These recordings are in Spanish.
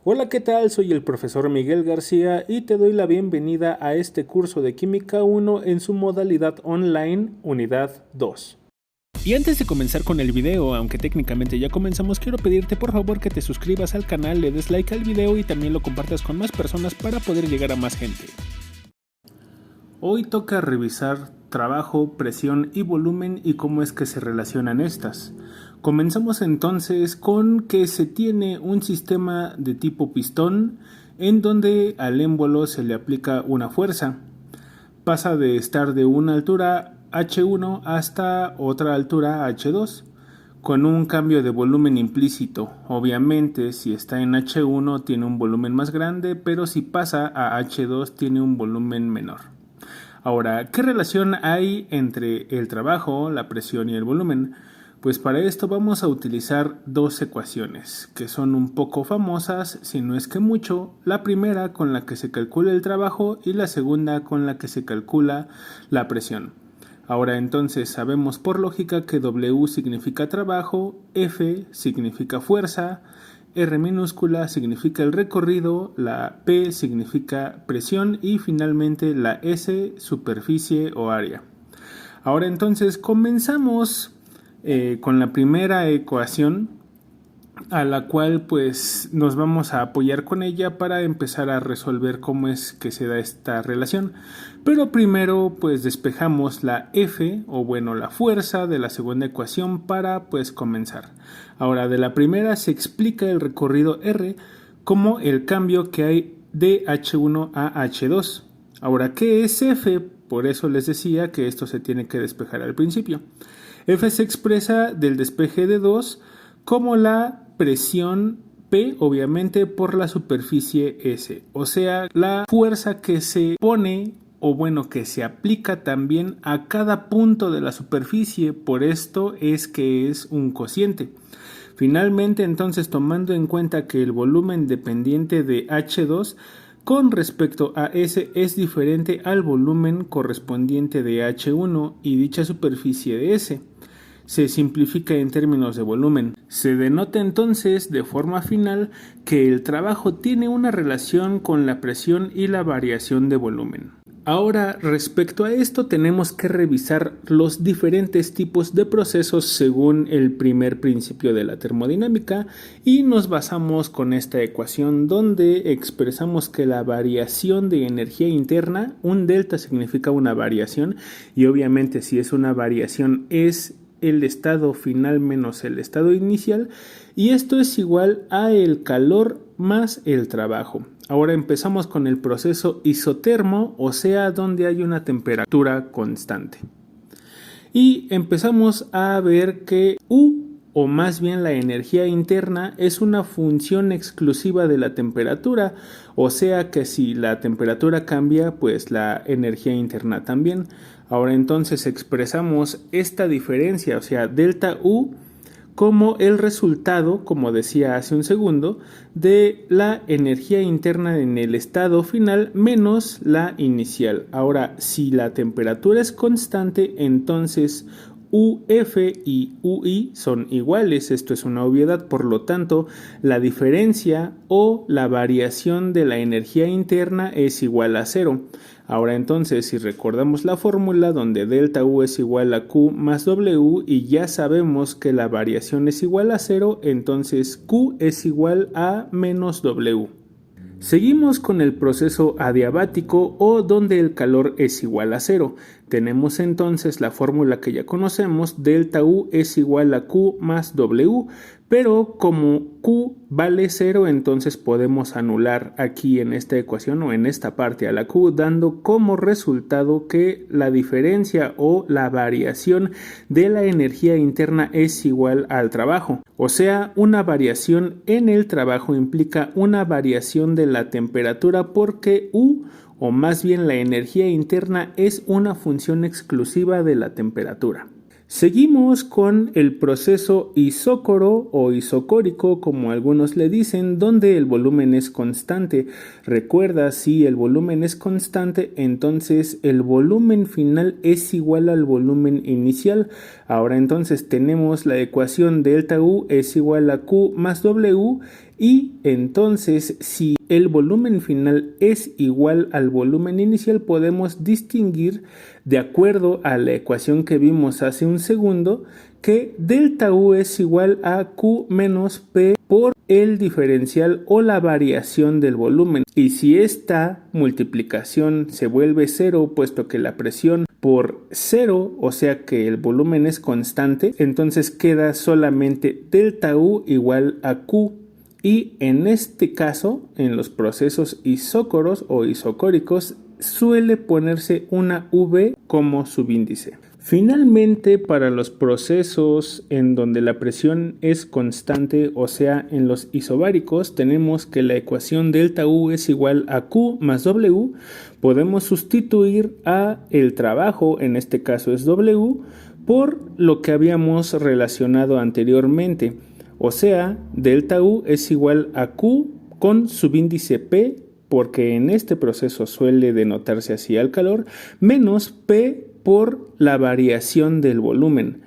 Hola, ¿qué tal? Soy el profesor Miguel García y te doy la bienvenida a este curso de Química 1 en su modalidad online, Unidad 2. Y antes de comenzar con el video, aunque técnicamente ya comenzamos, quiero pedirte por favor que te suscribas al canal, le des like al video y también lo compartas con más personas para poder llegar a más gente. Hoy toca revisar trabajo, presión y volumen y cómo es que se relacionan estas. Comenzamos entonces con que se tiene un sistema de tipo pistón en donde al émbolo se le aplica una fuerza. Pasa de estar de una altura H1 hasta otra altura H2 con un cambio de volumen implícito. Obviamente si está en H1 tiene un volumen más grande, pero si pasa a H2 tiene un volumen menor. Ahora, ¿qué relación hay entre el trabajo, la presión y el volumen? Pues para esto vamos a utilizar dos ecuaciones que son un poco famosas, si no es que mucho. La primera con la que se calcula el trabajo y la segunda con la que se calcula la presión. Ahora entonces sabemos por lógica que W significa trabajo, F significa fuerza, R minúscula significa el recorrido, la P significa presión y finalmente la S superficie o área. Ahora entonces comenzamos con la primera ecuación, a la cual pues nos vamos a apoyar con ella para empezar a resolver cómo es que se da esta relación. Pero primero pues despejamos la F o bueno la fuerza de la segunda ecuación para pues comenzar. Ahora de la primera se explica el recorrido R como el cambio que hay de H1 a H2. Ahora, ¿qué es F? Por eso les decía que esto se tiene que despejar al principio. F se expresa del despeje de 2 como la presión P, obviamente, por la superficie S. O sea, la fuerza que se pone, o bueno, que se aplica también a cada punto de la superficie. Por esto es que es un cociente. Finalmente, entonces, tomando en cuenta que el volumen dependiente de H2 con respecto a S es diferente al volumen correspondiente de H1 y dicha superficie de S, se simplifica en términos de volumen. Se denota entonces de forma final que el trabajo tiene una relación con la presión y la variación de volumen. Ahora, respecto a esto, tenemos que revisar los diferentes tipos de procesos según el primer principio de la termodinámica y nos basamos con esta ecuación donde expresamos que la variación de energía interna, un delta significa una variación y obviamente si es una variación es el estado final menos el estado inicial y esto es igual a el calor más el trabajo. Ahora empezamos con el proceso isotermo, o sea, donde hay una temperatura constante. Y empezamos a ver que U, o más bien la energía interna, es una función exclusiva de la temperatura, o sea que si la temperatura cambia, pues la energía interna también. Ahora entonces expresamos esta diferencia, o sea, delta U, como el resultado, como decía hace un segundo, de la energía interna en el estado final menos la inicial. Ahora, si la temperatura es constante, entonces UF y UI son iguales, esto es una obviedad, por lo tanto, la diferencia o la variación de la energía interna es igual a cero. Ahora entonces, si recordamos la fórmula donde delta U es igual a Q más W y ya sabemos que la variación es igual a cero, entonces Q es igual a menos W. Seguimos con el proceso adiabático o donde el calor es igual a cero. Tenemos entonces la fórmula que ya conocemos, delta U es igual a Q más W, pero como Q vale 0, entonces podemos anular aquí en esta ecuación o en esta parte a la Q, dando como resultado que la diferencia o la variación de la energía interna es igual al trabajo. O sea, una variación en el trabajo implica una variación de la temperatura porque U, o más bien la energía interna, es una función exclusiva de la temperatura. Seguimos con el proceso isócoro o isocórico, como algunos le dicen, donde el volumen es constante. Recuerda, si el volumen es constante, entonces el volumen final es igual al volumen inicial. Ahora entonces tenemos la ecuación delta U es igual a Q más W Y entonces, si el volumen final es igual al volumen inicial, podemos distinguir, de acuerdo a la ecuación que vimos hace un segundo, que delta U es igual a Q menos P por el diferencial o la variación del volumen. Y si esta multiplicación se vuelve cero, puesto que la presión por cero, o sea que el volumen es constante, entonces queda solamente delta U igual a Q. Y en este caso, en los procesos isócoros o isocóricos, suele ponerse una V como subíndice. Finalmente, para los procesos en donde la presión es constante, o sea, en los isobáricos, tenemos que la ecuación delta U es igual a Q más W. Podemos sustituir a el trabajo, en este caso es W, por lo que habíamos relacionado anteriormente. O sea, delta U es igual a Q con subíndice P, porque en este proceso suele denotarse así al calor, menos P por la variación del volumen.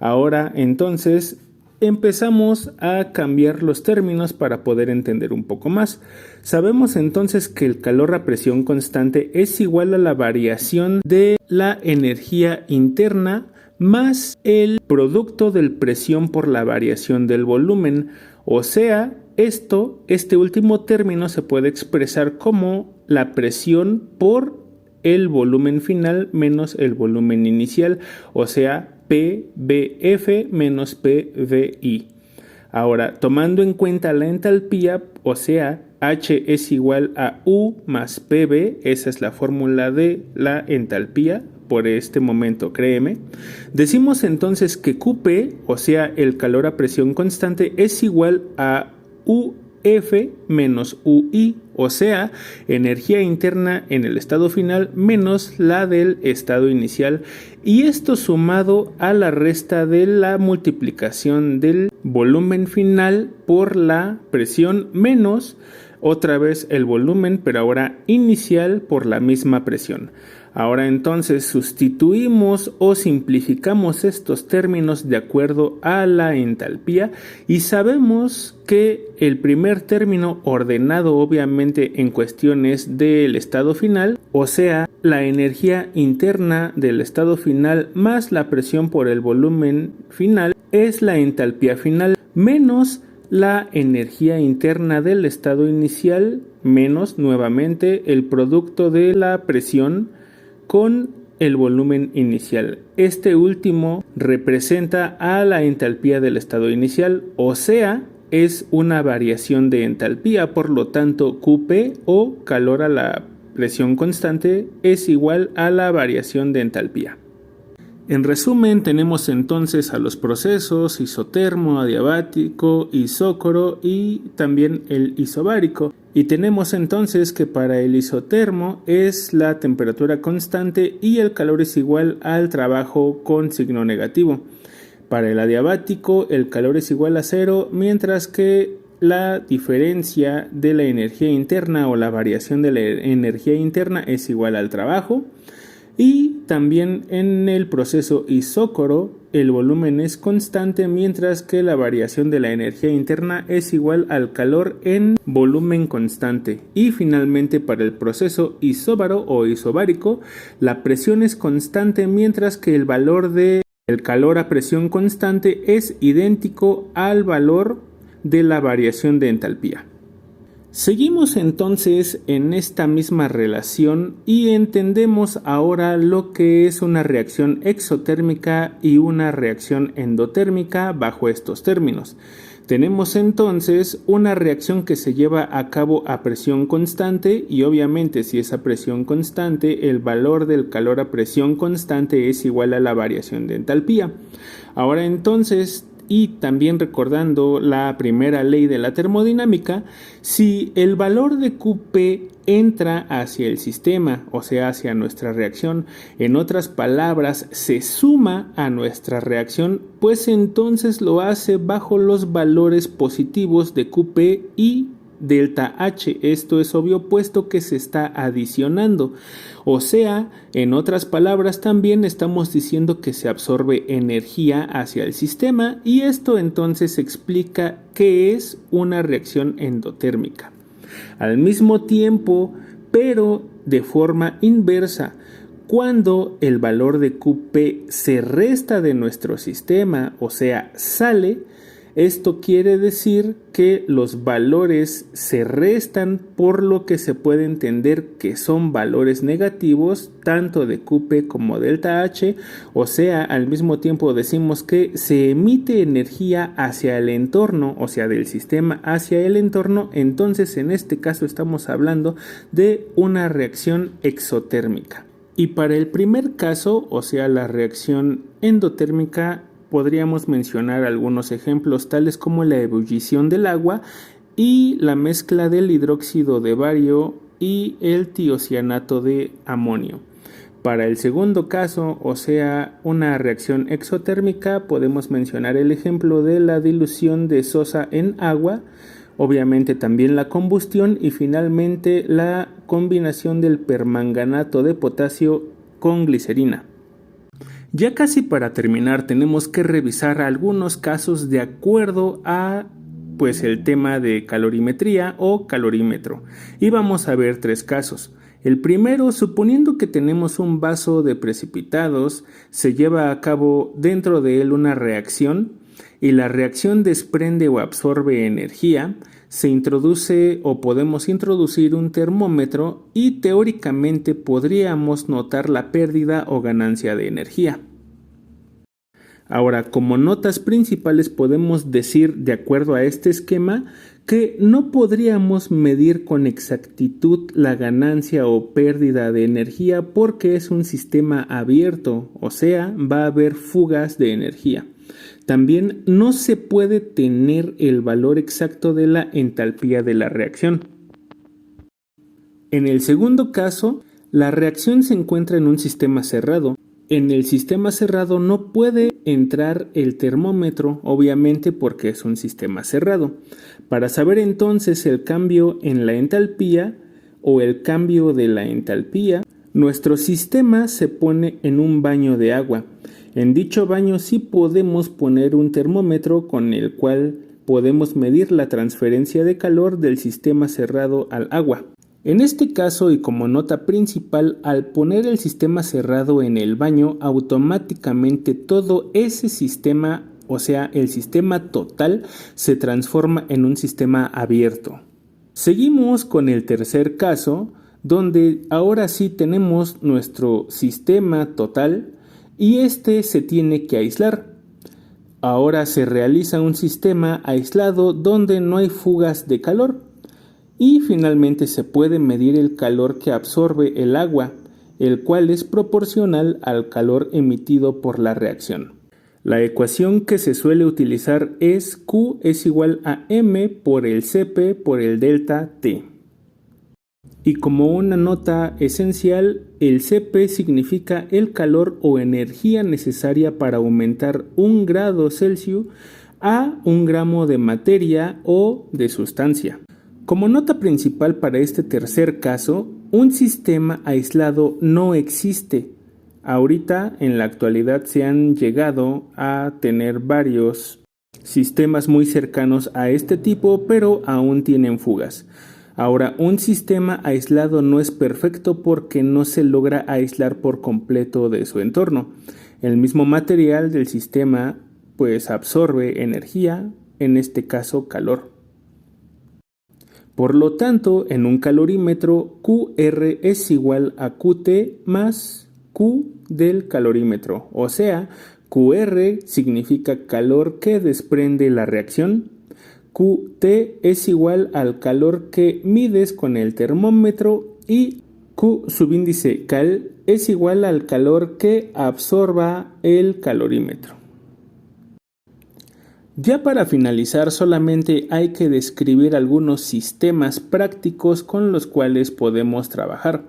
Ahora entonces empezamos a cambiar los términos para poder entender un poco más. Sabemos entonces que el calor a presión constante es igual a la variación de la energía interna más el producto de presión por la variación del volumen. O sea, este último término se puede expresar como la presión por el volumen final menos el volumen inicial, o sea, PBF menos PVI. Ahora, tomando en cuenta la entalpía, o sea, H es igual a U más PV, esa es la fórmula de la entalpía, por este momento, créeme. Decimos entonces que QP, o sea, el calor a presión constante, es igual a UF menos UI, o sea, energía interna en el estado final menos la del estado inicial, y esto sumado a la resta de la multiplicación del volumen final por la presión menos otra vez el volumen, pero ahora inicial por la misma presión. Ahora entonces sustituimos o simplificamos estos términos de acuerdo a la entalpía y sabemos que el primer término, ordenado obviamente en cuestiones del estado final, o sea, la energía interna del estado final más la presión por el volumen final, es la entalpía final menos la energía interna del estado inicial menos nuevamente el producto de la presión con el volumen inicial. Este último representa a la entalpía del estado inicial, o sea, es una variación de entalpía, por lo tanto QP o calor a la presión constante es igual a la variación de entalpía. En resumen, tenemos entonces a los procesos isotermo, adiabático, isócoro y también el isobárico. Y tenemos entonces que para el isotermo es la temperatura constante y el calor es igual al trabajo con signo negativo. Para el adiabático el calor es igual a 0, mientras que la diferencia de la energía interna o la variación de la energía interna es igual al trabajo. Y también en el proceso isócoro el volumen es constante, mientras que la variación de la energía interna es igual al calor en volumen constante. Y finalmente para el proceso isóbaro o isobárico la presión es constante, mientras que el valor del calor a presión constante es idéntico al valor de la variación de entalpía. Seguimos entonces en esta misma relación y entendemos ahora lo que es una reacción exotérmica y una reacción endotérmica bajo estos términos. Tenemos entonces una reacción que se lleva a cabo a presión constante y obviamente si es a presión constante el valor del calor a presión constante es igual a la variación de entalpía. Ahora entonces, y también recordando la primera ley de la termodinámica, si el valor de QP entra hacia el sistema, o sea, hacia nuestra reacción, en otras palabras, se suma a nuestra reacción, pues entonces lo hace bajo los valores positivos de QP y delta H. Esto es obvio puesto que se está adicionando. O sea, en otras palabras, también estamos diciendo que se absorbe energía hacia el sistema y esto entonces explica qué es una reacción endotérmica. Al mismo tiempo, pero de forma inversa, cuando el valor de QP se resta de nuestro sistema, o sea, sale, esto quiere decir que los valores se restan, por lo que se puede entender que son valores negativos tanto de QP como delta H, o sea, al mismo tiempo decimos que se emite energía hacia el entorno, o sea, del sistema hacia el entorno, entonces en este caso estamos hablando de una reacción exotérmica. Y para el primer caso, o sea, la reacción endotérmica, podríamos mencionar algunos ejemplos tales como la ebullición del agua y la mezcla del hidróxido de bario y el tiocianato de amonio. Para el segundo caso, o sea, una reacción exotérmica, podemos mencionar el ejemplo de la dilución de sosa en agua, obviamente también la combustión y finalmente la combinación del permanganato de potasio con glicerina. Ya casi para terminar tenemos que revisar algunos casos de acuerdo a el tema de calorimetría o calorímetro y vamos a ver 3 casos. El primero, suponiendo que tenemos un vaso de precipitados, se lleva a cabo dentro de él una reacción y la reacción desprende o absorbe energía, se introduce o podemos introducir un termómetro y teóricamente podríamos notar la pérdida o ganancia de energía. Ahora, como notas principales podemos decir, de acuerdo a este esquema, que no podríamos medir con exactitud la ganancia o pérdida de energía porque es un sistema abierto, o sea, va a haber fugas de energía. También no se puede tener el valor exacto de la entalpía de la reacción. En el segundo caso, la reacción se encuentra en un sistema cerrado. En el sistema cerrado no puede entrar el termómetro, obviamente porque es un sistema cerrado. Para saber entonces el cambio en la entalpía o el cambio de la entalpía, nuestro sistema se pone en un baño de agua. En dicho baño sí podemos poner un termómetro con el cual podemos medir la transferencia de calor del sistema cerrado al agua. En este caso y como nota principal, al poner el sistema cerrado en el baño, automáticamente todo ese sistema, o sea, el sistema total, se transforma en un sistema abierto. Seguimos con el tercer caso, donde ahora sí tenemos nuestro sistema total y este se tiene que aislar. Ahora se realiza un sistema aislado donde no hay fugas de calor. Y finalmente se puede medir el calor que absorbe el agua, el cual es proporcional al calor emitido por la reacción. La ecuación que se suele utilizar es Q es igual a M por el Cp por el delta T. Y como una nota esencial, el Cp significa el calor o energía necesaria para aumentar 1 grado Celsius a 1 gramo de materia o de sustancia. Como nota principal para este tercer caso, un sistema aislado no existe. Ahorita, en la actualidad, se han llegado a tener varios sistemas muy cercanos a este tipo, pero aún tienen fugas. Ahora, un sistema aislado no es perfecto porque no se logra aislar por completo de su entorno. El mismo material del sistema absorbe energía, en este caso calor. Por lo tanto, en un calorímetro, QR es igual a QT más Q del calorímetro, o sea, QR significa calor que desprende la reacción, QT es igual al calor que mides con el termómetro y Q subíndice cal es igual al calor que absorba el calorímetro. Ya para finalizar, solamente hay que describir algunos sistemas prácticos con los cuales podemos trabajar.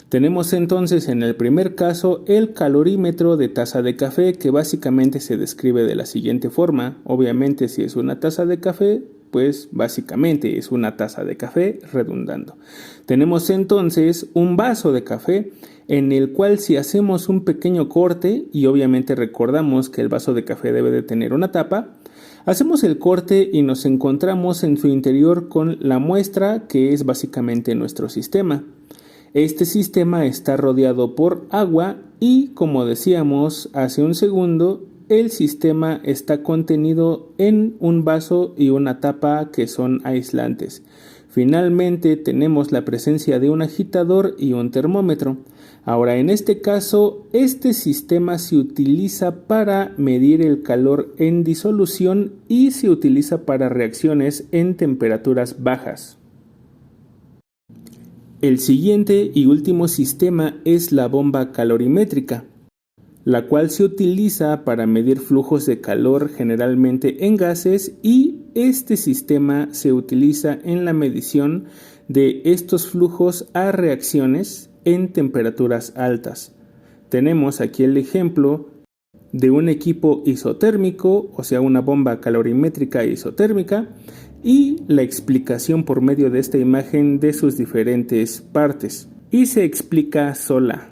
Tenemos entonces en el primer caso el calorímetro de taza de café, que básicamente se describe de la siguiente forma. Obviamente, si es una taza de café, pues básicamente es una taza de café, redundando. Tenemos entonces un vaso de café en el cual si hacemos un pequeño corte, y obviamente recordamos que el vaso de café debe de tener una tapa, hacemos el corte y nos encontramos en su interior con la muestra, que es básicamente nuestro sistema. Este sistema está rodeado por agua y, como decíamos hace un segundo, el sistema está contenido en un vaso y una tapa que son aislantes. Finalmente tenemos la presencia de un agitador y un termómetro. Ahora, en este caso, este sistema se utiliza para medir el calor en disolución y se utiliza para reacciones en temperaturas bajas. El siguiente y último sistema es la bomba calorimétrica, la cual se utiliza para medir flujos de calor generalmente en gases, y este sistema se utiliza en la medición de estos flujos a reacciones en temperaturas altas. Tenemos aquí el ejemplo de un equipo isotérmico, o sea, una bomba calorimétrica isotérmica, y la explicación por medio de esta imagen de sus diferentes partes. Y se explica sola.